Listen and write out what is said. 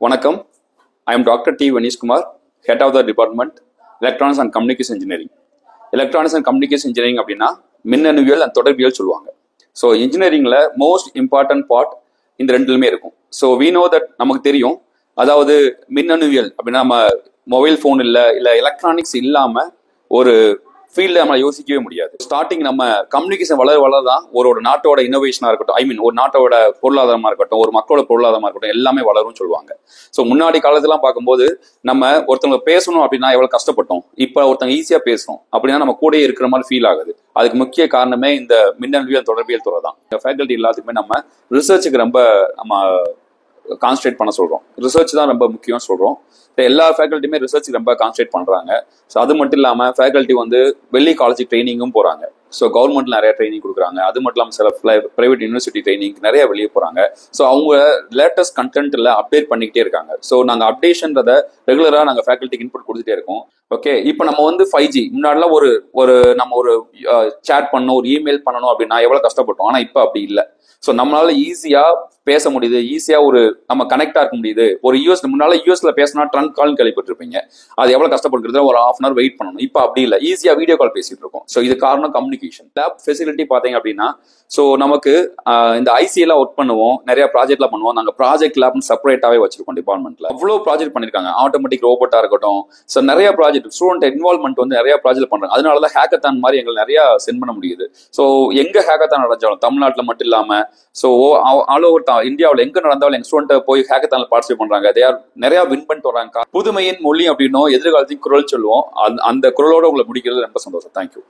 வணக்கம். I am Dr. T. Vanish Kumar, Head of the Department, Electronics and Communication Engineering. Electronics and Communication Engineering அப்படின்னா மின்னணுவியல் and தொடர்பியல் சொல்லுவாங்க. So இன்ஜினியரிங்கில் most important part இந்த ரெண்டுலுமே இருக்கும். So we know that நமக்கு தெரியும். அதாவது மின்னணுவியல் அப்படின்னா நம்ம மொபைல் ஃபோன் இல்லை எலக்ட்ரானிக்ஸ் இல்லாமல் ஒரு ஃபீல்டில் நம்மளை யோசிக்கவே முடியாது. ஸ்டார்டிங் நம்ம கம்யூனிகேஷன் வளர தான் ஒரு நாட்டோட இனோவேஷனாக இருக்கட்டும், ஒரு நாட்டோட பொருளாதாரமாக இருக்கட்டும், ஒரு மக்களோட பொருளாதாரமாக இருக்கட்டும், எல்லாமே வளரும்னு சொல்லுவாங்க. ஸோ முன்னாடி காலத்துலாம் பார்க்கும்போது நம்ம ஒருத்தவங்க பேசணும் அப்படின்னா எவ்வளோ கஷ்டப்பட்டோம். இப்போ ஒருத்தவங்க ஈஸியாக பேசணும் அப்படின்னா நம்ம கூட இருக்கிற மாதிரி ஃபீல் ஆகுது. அதுக்கு முக்கிய காரணமே இந்த மின்னணுவியல் தொடர்பியல் துறை தான். ஃபேக்கல்ட்டி எல்லாத்துக்குமே நம்ம ரிசர்ச்சுக்கு ரொம்ப நம்ம கான்சன்ட்ரேட் பண்ண சொல்கிறோம். ரிசர்ச் தான் ரொம்ப முக்கியம் சொல்கிறோம். எல்லா ஃபேக்கல்ட்டியுமே ரிசர்ச்சுக்கு ரொம்ப கான்சன்ட்ரேட் பண்ணுறாங்க. ஸோ அது மட்டும் இல்லாமல் ஃபேக்கல்ட்டி வெளி காலேஜ் ட்ரைனிங்கும் போகிறாங்க. ஸோ கவர்மெண்ட்ல நிறைய ட்ரைனிங் கொடுக்குறாங்க. அது மட்டும் இல்லாமல் சில பிரைவேட் யூனிவர்சிட்டி ட்ரைனிங் நிறைய வெளியே போகிறாங்க. ஸோ அவங்க லேட்டஸ்ட் கண்டென்ட்ல அப்டேட் பண்ணிக்கிட்டே இருக்காங்க. ஸோ நாங்கள் அப்டேஷன்றதை ரெகுலராக நாங்கள் ஃபேக்கல்ட்டிக்கு இன்புட் கொடுத்துட்டே இருக்கோம். ஓகே, இப்போ நம்ம 5G முன்னாடிலாம் நம்ம ஒரு சேட் பண்ணணும், ஒரு இமெயில் பண்ணணும் அப்படின்னா எவ்வளோ கஷ்டப்பட்டோம். ஆனால் இப்போ அப்படி இல்லை. ஸோ நம்மளால ஈஸியாக பேச முடியுது, ஈஸியாக நம்ம கனெக்டாக இருக்க முடியுது. முன்னால யூஎஸ்ல பேசினா ட்ரங்க் கால்னு கேள்விப்பட்டிருப்பீங்க. அது எவ்வளோ கஷ்டப்படுறது, ஒரு ½ hour வெயிட் பண்ணணும். இப்போ அப்படி இல்லை, ஈஸியாக வீடியோ கால் பேசிட்டு இருக்கோம். ஸோ இது காரணம் கம்யூனிகேஷன். லேப் ஃபெசிலிட்டி பார்த்தீங்க அப்படின்னா, ஸோ நமக்கு இந்த ஐசிஎல்லாம் ஒர்க் பண்ணுவோம், நிறைய ப்ராஜெக்ட்லாம் பண்ணுவோம். நாங்கள் ப்ராஜெக்ட் லேப்னு செப்பரேட்டாகவே வச்சிருக்கோம் டிபார்ட்மெண்ட்ல. அவ்வளோ ப்ராஜெக்ட் பண்ணியிருக்காங்க. ஆட்டோமேட்டிக் ரோபோட்டாக இருக்கட்டும், ஸோ நிறைய ப்ராஜெக்ட் ஸ்டூடெண்ட் இன்வால்மெண்ட் நிறைய ப்ராஜெக்ட் பண்ணுறாங்க. அதனால தான் ஹேக்கத்தான் மாதிரி எங்களுக்கு நிறைய சென்ட் பண்ண முடியுது. ஸோ எங்க ஹேக்கத்தான் நடந்தாலும் தமிழ்நாட்டில் மட்டும் இல்லாமல் ஸோ ஆல் ஓவர் இந்தியாவில் எங்க நடந்தாலும் எங்க ஸ்டூடெண்ட் போய் ஹேக்கத்தான்ல பார்ட்டிசிபேட் பண்றாங்க. நிறைய வின் பண்ணிட்டு வராங்க. புதுமையின் மொழி அப்படின்னும் எதிர்காலத்தையும் குரல் சொல்லுவோம். அந்த குரலோட உங்களை முடிக்கிறது ரொம்ப சந்தோஷம். தேங்க்யூ.